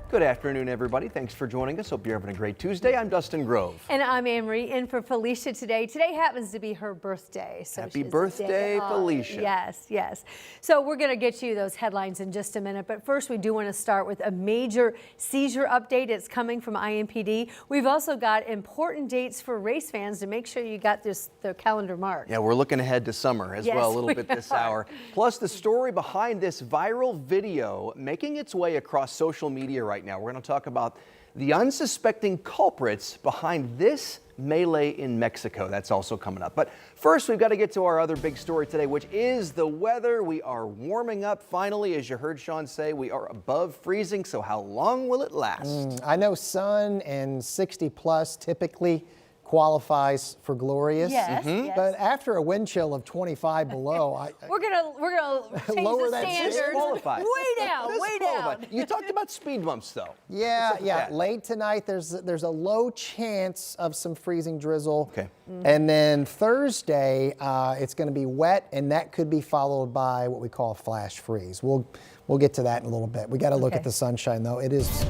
Good afternoon, everybody. Thanks for joining us. Hope you're having a great Tuesday. I'm Dustin Grove. And I'm Anne-Marie, in for Felicia today. Today happens to be her birthday. So Happy birthday, Felicia. Yes. So we're going to get you those headlines in just a minute. But first, we do want to start with a major seizure update. It's coming from IMPD. We've also got important dates for race fans to make sure you got the calendar marked. Yeah, we're looking ahead to summer as well a little bit this hour. Plus, the story behind this viral video making its way across social media right now. We're going to talk about the unsuspecting culprits behind this melee in Mexico. That's also coming up. But first, we've got to get to our other big story today, which is the weather. We are warming up finally. As you heard Sean say, we are above freezing. So how long will it last? I know sun and 60 plus typically qualifies for glorious. Yes. But after a wind chill of 25 below, we're gonna change lower the that standards way down. You talked about speed bumps, though. Yeah. Late tonight, there's a low chance of some freezing drizzle. Okay. And then Thursday, it's going to be wet, and that could be followed by what we call a flash freeze. We'll get to that in a little bit. We got to look at the sunshine, though. It is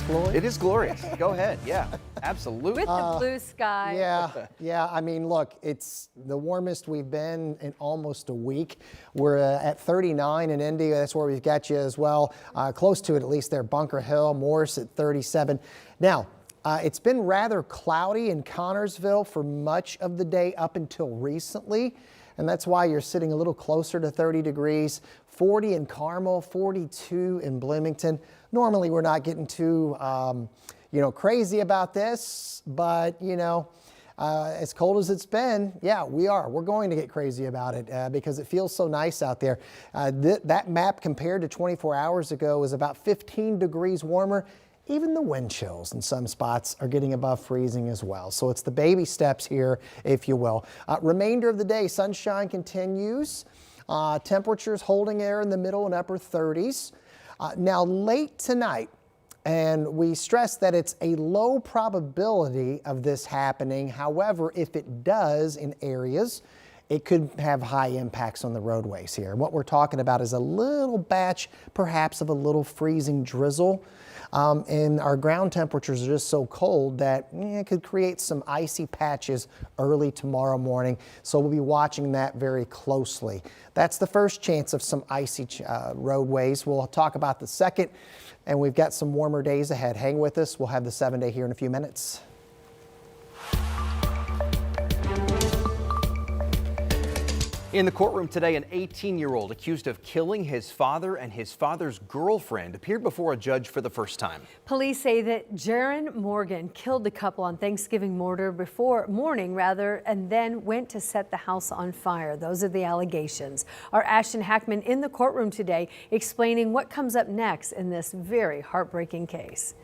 glorious. It is glorious. Go ahead. Yeah, absolutely. With the blue sky. Yeah. I mean, look, it's the warmest we've been in almost a week. We're at 39 in Indy. That's where we've got you as well. Close to it, at least there. Bunker Hill, Morris at 37. Now, it's been rather cloudy in Connorsville for much of the day up until recently. And that's why you're sitting a little closer to 30 degrees, 40 in Carmel, 42 in Bloomington. Normally, we're not getting too, crazy about this, but, as cold as it's been, yeah, we are. We're going to get crazy about it because it feels so nice out there. That map compared to 24 hours ago is about 15 degrees warmer. Even the wind chills in some spots are getting above freezing as well. So it's the baby steps here, if you will. Remainder of the day, sunshine continues. Temperatures holding there in the middle and upper 30s. Now late tonight, and we stress that it's a low probability of this happening. However, if it does in areas, it could have high impacts on the roadways here. What we're talking about is a little batch, perhaps, of a little freezing drizzle. And our ground temperatures are just so cold that it could create some icy patches early tomorrow morning. So we'll be watching that very closely. That's the first chance of some icy roadways. We'll talk about the second, and we've got some warmer days ahead. Hang with us. We'll have the 7-day here in a few minutes. In the courtroom today, an 18-year-old accused of killing his father and his father's girlfriend appeared before a judge for the first time. Police say that Jaron Morgan killed the couple on Thanksgiving morning, and then went to set the house on fire. Those are the allegations. Our Ashton Hackman in the courtroom today explaining what comes up next in this very heartbreaking case.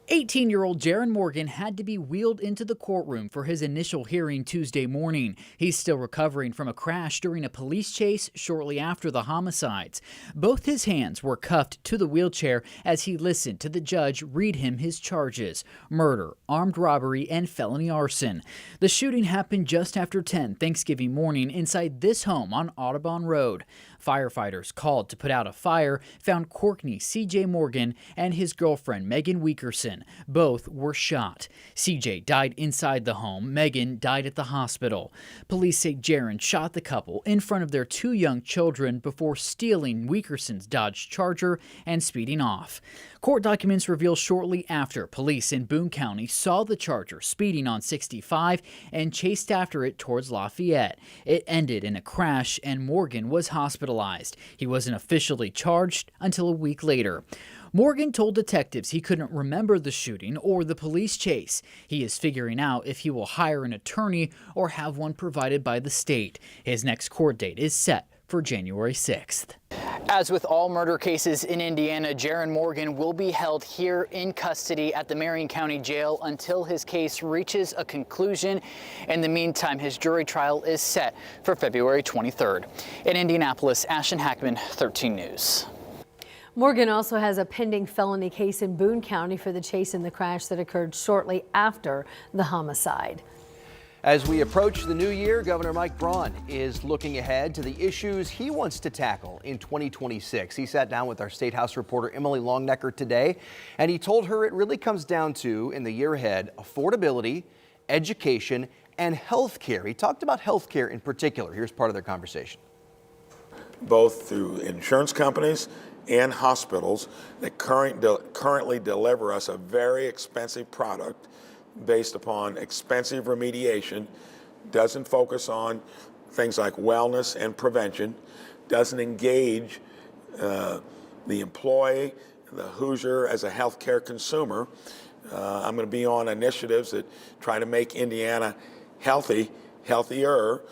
18-year-old Jaron Morgan had to be wheeled into the courtroom for his initial hearing Tuesday morning. He's still recovering from a crash during a police chase shortly after the homicides. Both his hands were cuffed to the wheelchair as he listened to the judge read him his charges: murder, armed robbery, and felony arson. The shooting happened just after 10 Thanksgiving morning inside this home on Audubon Road. Firefighters called to put out a fire found Courtney C.J. Morgan and his girlfriend Megan Weakerson. Both were shot. C.J. died inside the home. Megan died at the hospital. Police say Jaron shot the couple in front of their 2 young children before stealing Weakerson's Dodge Charger and speeding off. Court documents reveal shortly after police in Boone County saw the Charger speeding on 65 and chased after it towards Lafayette. It ended in a crash and Morgan was hospitalized. He wasn't officially charged until a week later. Morgan told detectives he couldn't remember the shooting or the police chase. He is figuring out if he will hire an attorney or have one provided by the state. His next court date is set for January 6th. As with all murder cases in Indiana, Jaron Morgan will be held here in custody at the Marion County Jail until his case reaches a conclusion. In the meantime, his jury trial is set for February 23rd. In Indianapolis, Ashton Hackman, 13 News. Morgan also has a pending felony case in Boone County for the chase and the crash that occurred shortly after the homicide. As we approach the new year, Governor Mike Braun is looking ahead to the issues he wants to tackle in 2026. He sat down with our State House reporter Emily Longnecker today, and he told her it really comes down to, in the year ahead, affordability, education, and health care. He talked about health care in particular. Here's part of their conversation. Both through insurance companies and hospitals that currently deliver us a very expensive product based upon expensive remediation, doesn't focus on things like wellness and prevention, doesn't engage the employee, the Hoosier as a healthcare consumer. I'm going to be on initiatives that try to make Indiana healthier.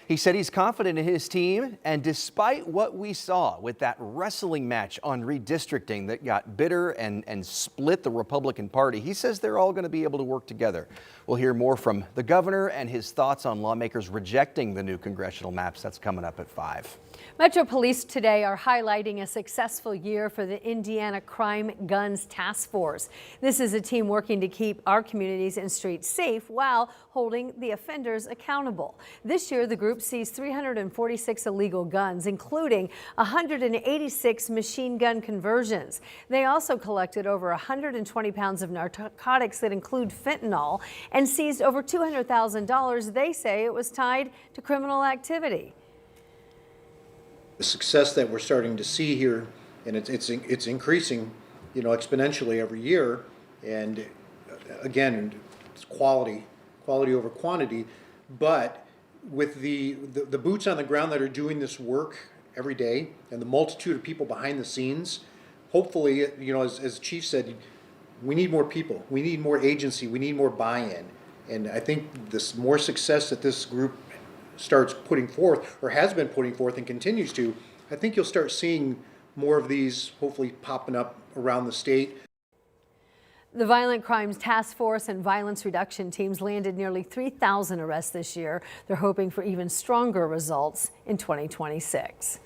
He said he's confident in his team, and despite what we saw with that wrestling match on redistricting that got bitter and split the Republican Party, he says they're all going to be able to work together. We'll hear more from the governor and his thoughts on lawmakers rejecting the new congressional maps. That's coming up at 5. Metro Police today are highlighting a successful year for the Indiana Crime Guns Task Force. This is a team working to keep our communities and streets safe while holding the offenders accountable. This year, the group seized 346 illegal guns, including 186 machine gun conversions. They also collected over 120 pounds of narcotics that include fentanyl and seized over $200,000. They say it was tied to criminal activity. The success that we're starting to see here, and it's increasing, exponentially every year. And again, it's quality over quantity. But with the boots on the ground that are doing this work every day, and the multitude of people behind the scenes, hopefully, as Chief said, we need more people, we need more agency, we need more buy-in. And I think this more success that this group starts putting forth, or has been putting forth and continues to, I think you'll start seeing more of these hopefully popping up around the state. The Violent Crimes Task Force and violence reduction teams landed nearly 3,000 arrests this year. They're hoping for even stronger results in 2026.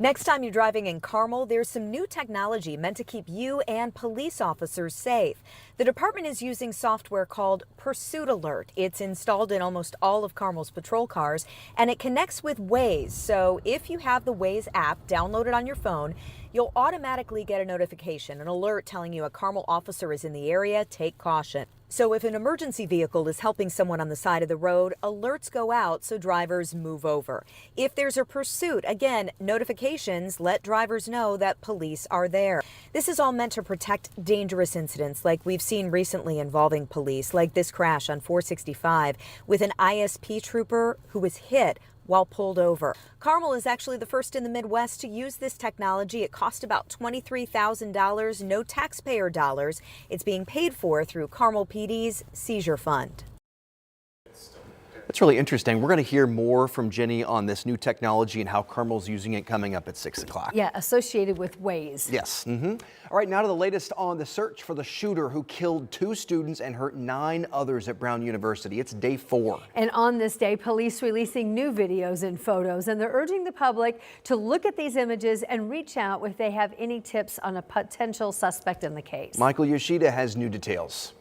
Next time you're driving in Carmel, there's some new technology meant to keep you and police officers safe. The department is using software called Pursuit Alert. It's installed in almost all of Carmel's patrol cars, and it connects with Waze. So if you have the Waze app downloaded on your phone, you'll automatically get a notification, an alert telling you a Carmel officer is in the area. Take caution. So if an emergency vehicle is helping someone on the side of the road, alerts go out so drivers move over. If there's a pursuit, again, notifications let drivers know that police are there. This is all meant to protect dangerous incidents like we've seen recently involving police, like this crash on 465 with an ISP trooper who was hit while pulled over. Carmel is actually the first in the Midwest to use this technology. It cost about $23,000, no taxpayer dollars. It's being paid for through Carmel PD's seizure fund. That's really interesting. We're going to hear more from Jenny on this new technology and how Carmel's using it coming up at 6 o'clock. Yeah, associated with Waze. Yes. All right, now to the latest on the search for the shooter who killed 2 students and hurt 9 others at Brown University. It's day 4. And on this day, police releasing new videos and photos, and they're urging the public to look at these images and reach out if they have any tips on a potential suspect in the case. Michael Yoshida has new details.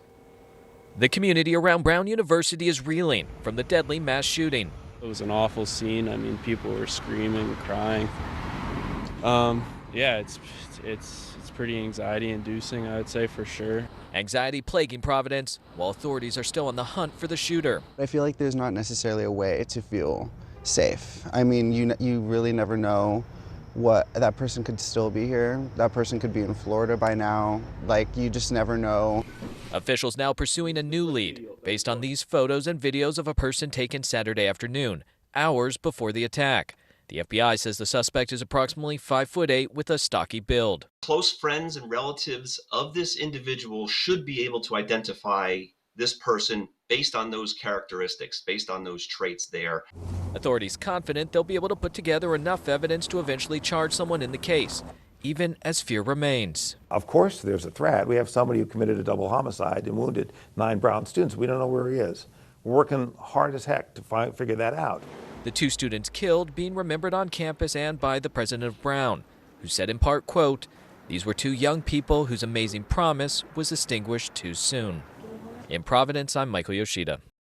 The community around Brown University is reeling from the deadly mass shooting. It was an awful scene. I mean, people were screaming, crying. Yeah, it's pretty anxiety-inducing, I would say, for sure. Anxiety plaguing Providence, while authorities are still on the hunt for the shooter. I feel like there's not necessarily a way to feel safe. I mean, you really never know what that person could still be here. That person could be in Florida by now. Like, you just never know. Officials now pursuing a new lead based on these photos and videos of a person taken Saturday afternoon, hours before the attack. The FBI says the suspect is approximately 5'8" with a stocky build. Close friends and relatives of this individual should be able to identify this person based on those characteristics, based on those traits there. Authorities confident they'll be able to put together enough evidence to eventually charge someone in the case, even as fear remains. Of course there's a threat. We have somebody who committed a double homicide and wounded 9 Brown students. We don't know where he is. We're working hard as heck to figure that out. The 2 students killed being remembered on campus and by the president of Brown, who said in part, quote, "These were 2 young people whose amazing promise was extinguished too soon." In Providence, I'm Michael Yoshida.